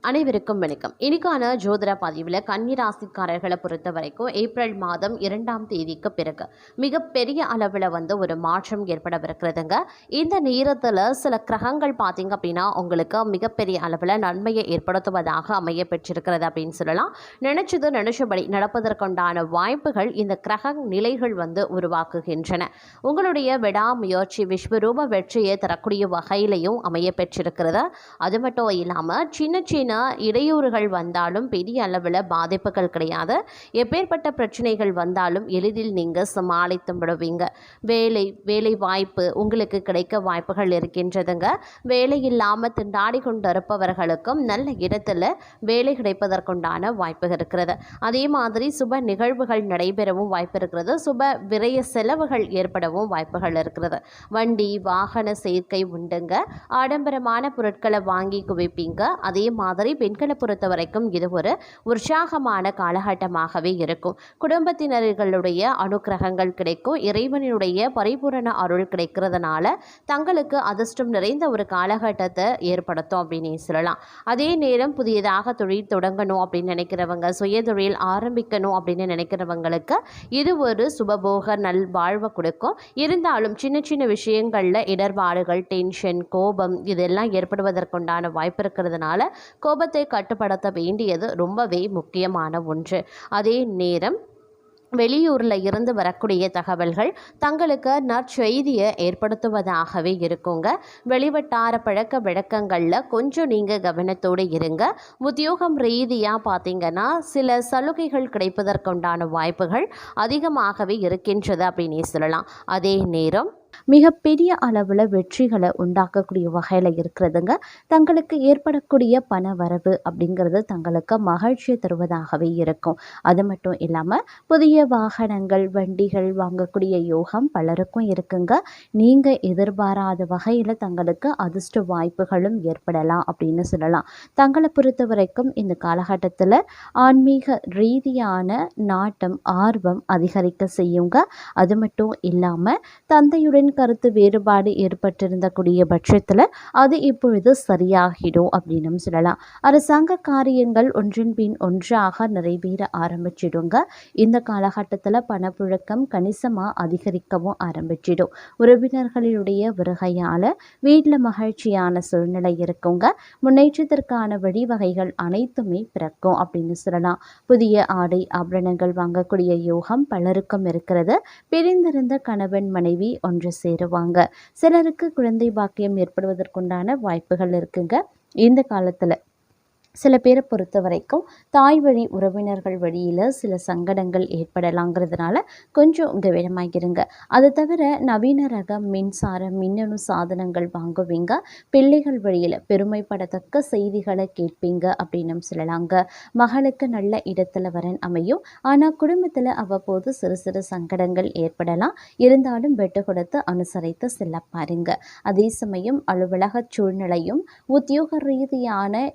அனைவருக்கும் வணக்கம். இன்னைக்கான ஜோதிட பதிவில் கன்னிராசிக்காரர்களை பொறுத்த வரைக்கும் ஏப்ரல் மாதம் 2ஆம் தேதிக்கு பிறகு மிகப்பெரிய அளவில் ஒரு மாற்றம் ஏற்படவிருக்கிறதுங்க. இந்த நேரத்தில் சில கிரகங்கள் பார்த்தீங்க அப்படின்னா உங்களுக்கு மிகப்பெரிய அளவில் நன்மையை ஏற்படுத்துவதாக அமைய பெற்றிருக்கிறது அப்படின்னு சொல்லலாம். நினைச்சபடி நடப்பதற்குண்டான வாய்ப்புகள் இந்த கிரக நிலைகள் உருவாக்குகின்றன. உங்களுடைய விடாமுயற்சி விஸ்வரூப வெற்றியை தரக்கூடிய வகையிலையும் அமைய பெற்றிருக்கிறது. அது மட்டும் இல்லாமல் சின்ன இடையூறுகள் வந்தாலும் பெரிய அளவில் பாதிப்புகள் கிடையாது. எப்பேற்பட்ட பிரச்சனைகள் வந்தாலும் எளிதில் நீங்கள் சமாளித்து விடுவீங்க. வேலை வாய்ப்பு உங்களுக்கு கிடைக்க வாய்ப்புகள் இருக்கின்றதுங்க. வேலை இல்லாமல் திண்டாடி கொண்டு இருப்பவர்களுக்கும் நல்ல இடத்துல வேலை கிடைப்பதற்குண்டான வாய்ப்பு இருக்கிறது. அதே மாதிரி சுப நிகழ்வுகள் நடைபெறவும் வாய்ப்பு இருக்கிறது. சுப விரய செலவுகள் ஏற்படவும் வாய்ப்புகள் இருக்கிறது. வண்டி வாகன சேர்க்கை உண்டுங்க. ஆடம்பரமான பொருட்களை வாங்கி குவிப்பீங்க. அதே மாதிரி பெண்களை பொறுத்த வரைக்கும் இது ஒரு உற்சாகமான காலகட்டமாகவே இருக்கும். குடும்பத்தினர்களுடைய அனுக்கிரகங்கள் கிடைக்கும். இறைவனுடைய பரிபூரண அருள் கிடைக்கிறதுனால தங்களுக்கு அதிர்ஷ்டம் நிறைந்த ஒரு காலகட்டத்தை ஏற்படுத்தும் அப்படின்னு சொல்லலாம். அதே நேரம் புதியதாக தொழில் தொடங்கணும் அப்படின்னு நினைக்கிறவங்க, சுய தொழில் ஆரம்பிக்கணும் அப்படின்னு நினைக்கிறவங்களுக்கு இது ஒரு சுபபோக நல்வாழ்வை கொடுக்கும். இருந்தாலும் சின்ன விஷயங்களில் இடர்பாடுகள், டென்ஷன், கோபம் இதெல்லாம் ஏற்படுவதற்குண்டான வாய்ப்பு இருக்கிறதுனால கோபத்தை கட்டுப்படுத்த வேண்டியது ரொம்பவே முக்கியமான ஒன்று. அதே நேரம் வெளியூரில் இருந்து வரக்கூடிய தகவல்கள் தங்களுக்கு நற்செய்தியை ஏற்படுத்துவதாகவே இருக்குங்க. வெளிவட்டார பழக்க வழக்கங்களில் கொஞ்சம் நீங்கள் கவனத்தோடு இருங்க. உத்தியோகம் ரீதியாக பார்த்தீங்கன்னா சில சலுகைகள் கிடைப்பதற்குண்டான வாய்ப்புகள் அதிகமாகவே இருக்கின்றது அப்படின்னு சொல்லலாம். அதே நேரம் மிகப்பெரிய அளவில் வெற்றிகளை உண்டாக்கக்கூடிய வகையில் இருக்கிறதுங்க. தங்களுக்கு ஏற்படக்கூடிய பண வரவு அப்படிங்கிறது தங்களுக்கு மகிழ்ச்சியை தருவதாகவே இருக்கும். அது மட்டும் இல்லாமல் புதிய வாகனங்கள், வண்டிகள் வாங்கக்கூடிய யோகம் பலருக்கும் இருக்குங்க. நீங்கள் எதிர்பாராத வகையில் தங்களுக்கு அதிர்ஷ்ட வாய்ப்புகளும் ஏற்படலாம் அப்படின்னு சொல்லலாம். தங்களை பொறுத்த வரைக்கும் இந்த காலகட்டத்தில் ஆன்மீக ரீதியான நாட்டம், ஆர்வம் அதிகரிக்க செய்யுங்க. அது மட்டும் இல்லாமல் தந்தையுடன் கருத்து வேறுபாடு ஏற்பட்டிருந்தக்கூடிய பட்சத்தில் அது இப்பொழுது சரியாகிடும் அப்படின்னு சொல்லலாம். அரசாங்க காரியங்கள் ஒன்றின் பின் ஒன்றாக நிறைவேற ஆரம்பிச்சிடுங்க. இந்த காலகட்டத்தில் பணப்புழக்கம் கணிசமாக அதிகரிக்கவும் ஆரம்பிச்சிடும். உறவினர்களுடைய வருகையால் வீட்டில் மகிழ்ச்சியான சூழ்நிலை இருக்குங்க. முன்னேற்றத்திற்கான வழிவகைகள் அனைத்துமே பிறக்கும் அப்படின்னு சொல்லலாம். புதிய ஆடை ஆபரணங்கள் வாங்கக்கூடிய யோகம் பலருக்கும் இருக்கிறது. பிரிந்திருந்த கணவன் மனைவி ஒன்று சேருவாங்க. சிலருக்கு குழந்தை பாக்கியம் ஏற்படுவதற்குண்டான வாய்ப்புகள் இருக்குங்க. இந்த காலத்தில் சில பேரை பொறுத்த வரைக்கும் தாய் வழி உறவினர்கள் வழியில் சில சங்கடங்கள் ஏற்படலாங்கிறதுனால கொஞ்சம் கவனமாகிருங்க. அது தவிர நவீன ரக மின்சாரம், மின்னணு சாதனங்கள் வாங்குவீங்க. பிள்ளைகள் வழியில் பெருமைப்படத்தக்க செய்திகளை கேட்பீங்க அப்படின்னு சொல்லலாங்க. மகளுக்கு நல்ல இடத்துல வரன் அமையும். ஆனால் குடும்பத்தில் அவ்வப்போது சிறு சங்கடங்கள் ஏற்படலாம். இருந்தாலும் வெட்டு கொடுத்து அனுசரித்து செல்ல பாருங்க. அதே சமயம் அலுவலக சூழ்நிலையும் உத்தியோக ரீதியான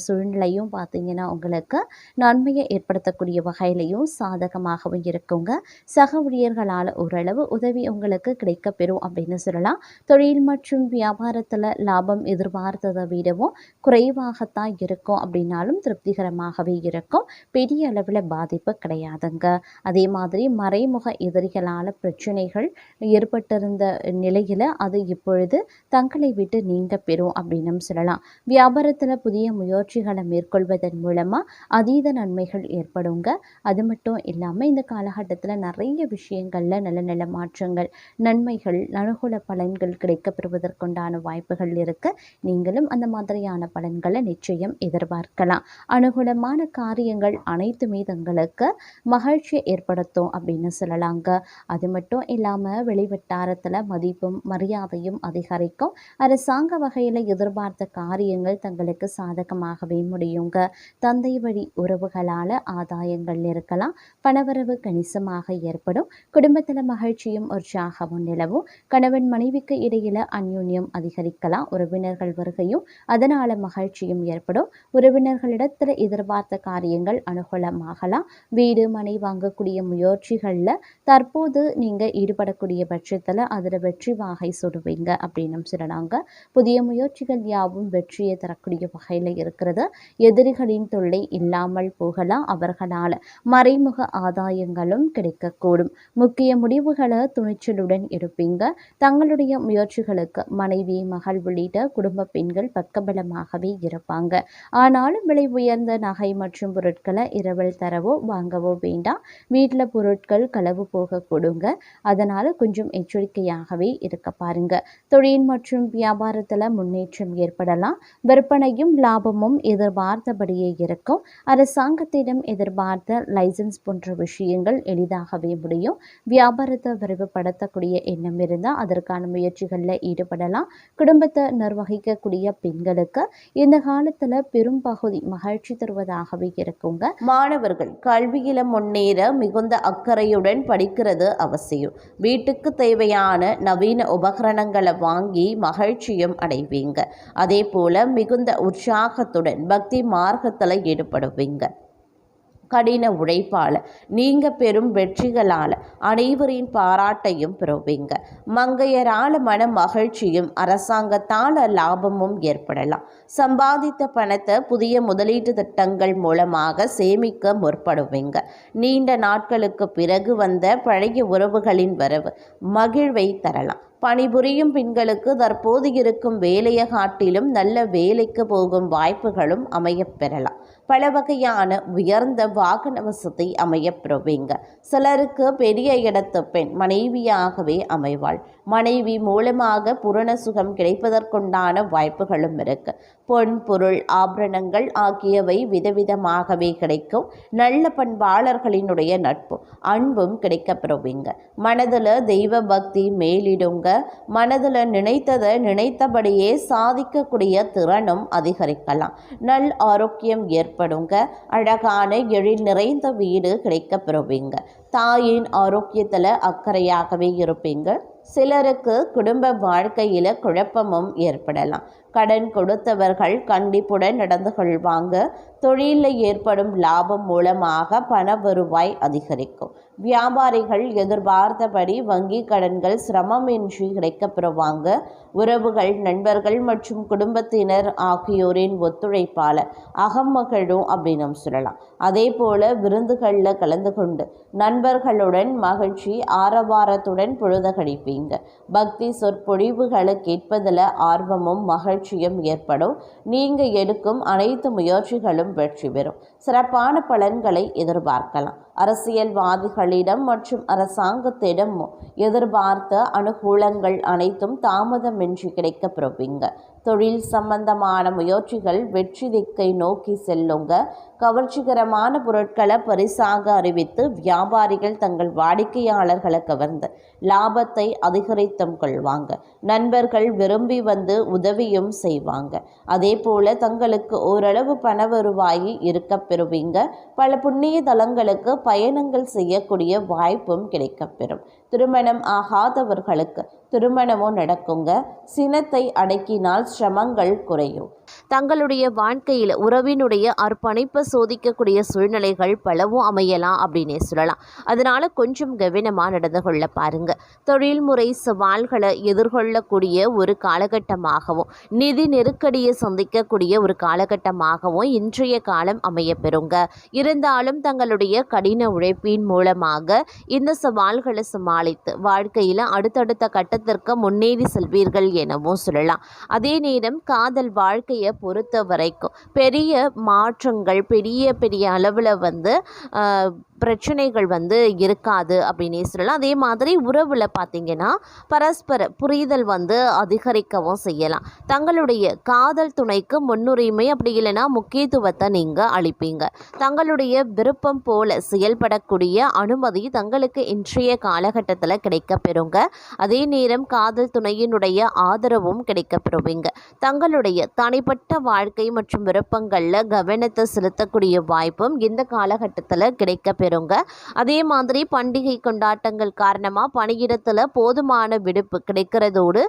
சூழ்நிலையும் பார்த்தீங்கன்னா உங்களுக்கு நன்மையை ஏற்படுத்தக்கூடிய வகையிலையும் சாதகமாகவும் இருக்குங்க. சக ஊழியர்களால் ஓரளவு உதவி உங்களுக்கு கிடைக்கப்பெறும் அப்படின்னு சொல்லலாம். தொழில் மற்றும் வியாபாரத்தில் லாபம் எதிர்பார்த்ததை விடவும் குறைவாகத்தான் இருக்கும் அப்படின்னாலும் திருப்திகரமாகவே இருக்கும். பெரிய அளவில் பாதிப்பு கிடையாதுங்க. அதே மாதிரி மறைமுக எதிரிகளால் பிரச்சனைகள் ஏற்பட்டிருந்த நிலையில் அது இப்பொழுது தங்களை விட்டு நீங்க பெறும் அப்படின்னு சொல்லலாம். வியாபாரத்தில் புதிய முயற்சிகளை மேற்கொள்வதன் மூலமாக அதீத நன்மைகள் ஏற்படுங்க. அது மட்டும் இல்லாமல் இந்த காலகட்டத்தில் நிறைய விஷயங்களில் நல்ல மாற்றங்கள், நன்மைகள், அனுகூல பலன்கள் கிடைக்கப்பெறுவதற்குண்டான வாய்ப்புகள் இருக்கு. நீங்களும் அந்த மாதிரியான பலன்களை நிச்சயம் எதிர்பார்க்கலாம். அனுகூலமான காரியங்கள் அனைத்துமே தங்களுக்கு மகிழ்ச்சியை ஏற்படுத்தும் அப்படின்னு சொல்லலாங்க. அது மட்டும் இல்லாமல் வெளிவட்டாரத்தில் மதிப்பும் மரியாதையும் அதிகரிக்கும். அரசாங்க வகையில் எதிர்பார்த்த காரியங்கள் தங்களுக்கு சாதகமாகவே முடியுங்க. தந்தை வழி உறவுகளால் ஆதாயங்கள் இருக்கலாம். பணவரவு கணிசமாக ஏற்படும். குடும்பத்தில் மகிழ்ச்சியும் உற்சாகமும் நிலவும். கணவன் மனைவிக்கு இடையில அந்யோன்யம் அதிகரிக்கலாம். உறவினர்கள் வருகையும் அதனால மகிழ்ச்சியும் ஏற்படும். உறவினர்களிடத்தில் எதிர்பார்த்த காரியங்கள் அனுகூலமாகலாம். வீடு மனை வாங்கக்கூடிய முயற்சிகளில் தற்போது நீங்கள் ஈடுபடக்கூடிய பட்சத்தில் அதில் வெற்றி வாகை சுடுவீங்க அப்படின்னு சொல்லலாங்க. புதிய முயற்சிகள் யாவும் வெற்றியை தரக்கூடிய வகையில் இருக்கிறது. எதிரிகளின் தொல்லை இல்லாமல் போகலாம். அவர்களால் மறைமுக ஆதாயங்களும் கிடைக்கக்கூடும். முக்கிய முடிவுகளை துணிச்சலுடன் எடுப்பீங்க. தங்களுடைய முயற்சிகளுக்கு மனைவி, மகள் உள்ளிட்ட குடும்ப பெண்கள் பக்கபலமாகவே இருப்பாங்க. ஆனாலும் விலை உயர்ந்த நகை மற்றும் பொருட்களை இரவல் தரவோ வாங்கவோ வேண்டாம். வீட்டில் பொருட்கள் களவு போக கொடுங்க. அதனால கொஞ்சம் எச்சரிக்கையாகவே இருக்க பாருங்க. தொழில் மற்றும் வியாபாரத்தில் முன்னேற்றம் ஏற்படலாம். விற்பனையும் லாபமும் எதிர்பார்த்தபடியே இருக்கும். அரசாங்கத்திடம் எதிர்பார்த்த லைசன்ஸ் போன்ற விஷயங்கள் எளிதாகவே முடியும். வியாபாரத்தை விரைவுபடுத்தக்கூடிய எண்ணம் இருந்தால் அதற்கான முயற்சிகளில் ஈடுபடலாம். குடும்பத்தை நிர்வகிக்கக்கூடிய பெண்களுக்கு இந்த காலத்தில் பெரும் பகுதி மகிழ்ச்சி தருவதாகவே இருக்குங்க. மாணவர்கள் கல்வியில முன்னேற மிகுந்த அக்கறையுடன் படிக்கிறது அவசியம். வீட்டுக்கு தேவையான நவீன உபகரணங்களை வாங்கி மகிழ்ச்சியும் அடைவீங்க. அதே போல மிகுந்த உற்சாகத்துடன் பக்தி மார்க்கத்தில் ஈடுபடுவீங்க. கடின உழைப்பால் நீங்க பெரும் வெற்றிகளால் அனைவரின் பாராட்டையும் பெறுவீங்க. மங்கையரால் மன மகிழ்ச்சியும் அரசாங்கத்தால் லாபமும் ஏற்படலாம். சம்பாதித்த பணத்தை புதிய முதலீட்டு திட்டங்கள் மூலமாக சேமிக்க முற்படுவீங்க. நீண்ட நாட்களுக்கு பிறகு வந்த பழைய உறவுகளின் வரவு மகிழ்வை தரலாம். பணிபுரியும் பெண்களுக்கு தற்போது இருக்கும் வேலையை காட்டிலும் நல்ல வேலைக்கு போகும் வாய்ப்புகளும் அமையப்பெறலாம். பல வகையான உயர்ந்த வாகன வசதி அமையப்பெறுவீங்க. சிலருக்கு பெரிய இடத்து பெண் மனைவியாகவே அமைவாள். மனைவி மூலமாக பூரண சுகம் கிடைப்பதற்குண்டான வாய்ப்புகளும் இருக்கு. பொன், பொருள், ஆபரணங்கள் ஆகியவை விதவிதமாகவே கிடைக்கும். நல்ல பண்பாளர்களினுடைய நட்பு, அன்பும் கிடைக்கப்பெறுவீங்க. மனதில் தெய்வ பக்தி மேலிடுங்க. மனதில் நினைத்ததை நினைத்தபடியே சாதிக்கக்கூடிய திறனும் அதிகரிக்கலாம். நல் ஆரோக்கியம் ஏற்படுங்க. அழகான எழில் நிறைந்த வீடு கிடைக்கப்பெறுவீங்க. தாயின் ஆரோக்கியத்தில் அக்கறையாகவே இருப்பீங்க. சிலருக்கு குடும்ப வாழ்க்கையில் குழப்பமும் ஏற்படலாம். கடன் கொடுத்தவர்கள் கண்டிப்புடன் நடந்து கொள்வாங்க. தொழிலில் ஏற்படும் லாபம் மூலமாக பண வருவாய் அதிகரிக்கும். வியாபாரிகள் எதிர்பார்த்தபடி வங்கி கடன்கள் சிரமமின்றி கிடைக்கப்பெறுவாங்க. உறவுகள், நண்பர்கள் மற்றும் குடும்பத்தினர் ஆகியோரின் ஒத்துழைப்பால் அகமகிழும் அப்படின்னு சொல்லலாம். அதே போல விருந்துகளில் கலந்து கொண்டு நண்பர்களுடன் மகிழ்ச்சி ஆரவாரத்துடன் பொழுது கழிப்பீங்க. பக்தி சொற்பொழிவுகளை கேட்பதில் ஆர்வமும் மகிழ்ச்சியும் ஏற்படும். நீங்க எடுக்கும் அனைத்து முயற்சிகளும் வெற்றி பெறும். சிறப்பான பலன்களை எதிர்பார்க்கலாம். அரசியல்வாதிகளிடம் மற்றும் அரசாங்கத்திடம் எதிர்பார்த்த அனுகூலங்கள் அனைத்தும் தாமதமின்றி கிடைக்கப்பெறுவீங்க. தொழில் சம்பந்தமான முயற்சிகள் வெற்றி திக்கை நோக்கி செல்லுங்க. கவர்ச்சிகரமான பொருட்களை பரிசாக அறிவித்து வியாபாரிகள் தங்கள் வாடிக்கையாளர்களை கவர்ந்து லாபத்தை அதிகரித்தும் கொள்வாங்க. நண்பர்கள் விரும்பி வந்து உதவியும் செய்வாங்க. அதே போல தங்களுக்கு ஓரளவு பண வருவாய் இருக்க பெறுவீங்க. பல புண்ணிய தலங்களுக்கு பயணங்கள் செய்யக்கூடிய வாய்ப்பும் கிடைக்கப்பெறும். திருமணம் ஆகாதவர்களுக்கு திருமணமும் நடக்குங்க. சினத்தை அடக்கினால் சிரமங்கள் குறையும். தங்களுடைய வாழ்க்கையில் உறவினுடைய அர்ப்பணிப்பை சோதிக்கக்கூடிய சூழ்நிலைகள் பலவும் அமையலாம் அப்படின்னே சொல்லலாம். அதனால கொஞ்சம் கவனமாக நடந்து கொள்ள பாருங்க. தொழில்முறை சவால்களை எதிர்கொள்ளக்கூடிய ஒரு காலகட்டமாகவும் நிதி நெருக்கடியை சந்திக்கக்கூடிய ஒரு காலகட்டமாகவும் இன்றைய காலம் அமையப்பெறுங்க. இருந்தாலும் தங்களுடைய கடின உழைப்பின் மூலமாக இந்த சவால்களை சமாளித்து வாழ்க்கையில் அடுத்தடுத்த கட்டத்திற்கு முன்னேறி செல்வீர்கள் எனவும் சொல்லலாம். அதே நேரம் காதல் வாழ்க்கையை பொறுத்த வரைக்கும் பெரிய மாற்றங்கள் பெரிய அளவில் பிரச்சனைகள் இருக்காது அப்படின்னே சொல்லலாம். அதே மாதிரி உறவில் பார்த்தீங்கன்னா பரஸ்பர புரிதல் அதிகரிக்கவும் செய்யலாம். தங்களுடைய காதல் துணைக்கு முன்னுரிமை அப்படி இல்லைன்னா முக்கியத்துவத்தை நீங்கள் அளிப்பீங்க. தங்களுடைய விருப்பம் போல செயல்படக்கூடிய அனுமதி தங்களுக்கு இன்றைய காலகட்டத்தில் கிடைக்கப்பெறுங்க. அதே நேரம் காதல் துணையினுடைய ஆதரவும் கிடைக்கப்பெறுவீங்க. தங்களுடைய தனிப்பட்ட வாழ்க்கை மற்றும் விருப்பங்களில் கவனத்தை செலுத்தக்கூடிய வாய்ப்பும் இந்த காலகட்டத்தில் கிடைக்கப்பெறும் பெறுங்க. அதே மாதிரி பண்டிகை கொண்டாட்டங்கள் காரணமாக பணியிடத்தில் போதுமான விடுப்பு கிடைக்கிறதோடு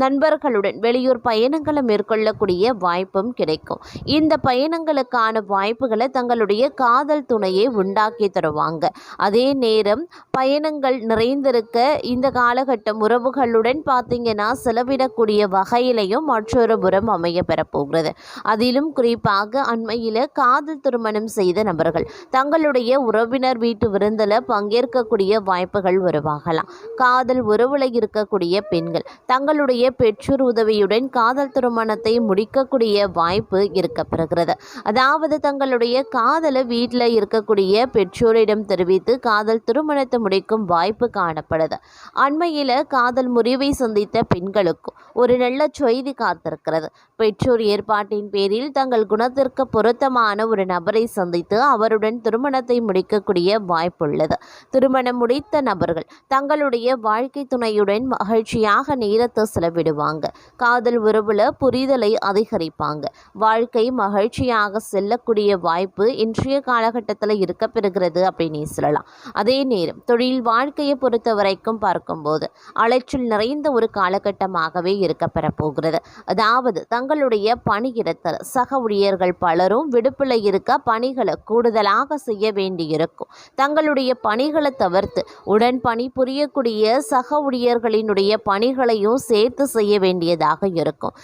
நண்பர்களுடன் வெளியூர் பயணங்களை மேற்கொள்ளக்கூடிய வாய்ப்பும் கிடைக்கும். இந்த பயணங்களுக்கான வாய்ப்புகளை தங்களுடைய காதல் துணையை உண்டாக்கி தருவாங்க. அதே நேரம் பயணங்கள் நிறைந்திருக்க இந்த காலகட்டம் உறவுகளுடன் பார்த்தீங்கன்னா செலவிடக்கூடிய வகையிலையும் மற்றொரு புறம் அமைய பெறப்போகிறது. அதிலும் குறிப்பாக அண்மையில் காதல் திருமணம் செய்த நபர்கள் தங்களுடைய உறவினர் வீட்டு விருந்தில் பங்கேற்கக்கூடிய வாய்ப்புகள் உருவாகலாம். காதல் உறவுல இருக்கக்கூடிய பெண்கள் தங்களுடைய பெற்றோர் உதவியுடன் காதல் திருமணத்தை முடிக்கக்கூடிய வாய்ப்பு இருக்கப்பெறுகிறது. அதாவது தங்களுடைய காதலை வீட்டில் இருக்கக்கூடிய பெற்றோரிடம் தெரிவித்து காதல் திருமணத்தை முடிக்கும் வாய்ப்பு காணப்படுது. அண்மையில் காதல் முறிவை சந்தித்த பெண்களுக்கும் ஒரு நல்ல செய்தி காத்திருக்கிறது. பெற்றோர் ஏற்பாட்டின் பேரில் தங்கள் குணத்திற்கு பொருத்தமான ஒரு நபரை சந்தித்து அவருடன் திருமணத்தை முடிக்கக்கூடிய வாய்ப்புள்ளது. திருமணம் முடித்த நபர்கள் தங்களுடைய வாழ்க்கை துணையுடன் மகிழ்ச்சியாக நேரத்தை செலவிடுவாங்க. காதல் உறவுல புரிதலை அதிகரிப்பாங்க. வாழ்க்கை மகிழ்ச்சியாக செல்லக்கூடிய வாய்ப்பு இன்றைய காலகட்டத்தில் இருக்கப்பெறுகிறது அப்படின்னு சொல்லலாம். அதே நேரம் தொழில் வாழ்க்கையை பொறுத்த வரைக்கும் பார்க்கும்போது அலைச்சல் நிறைந்த ஒரு காலகட்டமாகவே இருக்கப்பெற போகிறது. அதாவது தங்களுடைய பணியிடத்தில் சக ஊழியர்கள் பலரும் விடுப்பில் இருக்க பணிகளை கூடுதலாக செய்ய வேண்டியிருக்கும். தங்களுடைய பணிகளை தவிர்த்து உடன் பணி புரியக்கூடிய சக ஊழியர்களினுடைய பணிகளையும் சேர்த்து செய்ய வேண்டியதாக இருக்கும்.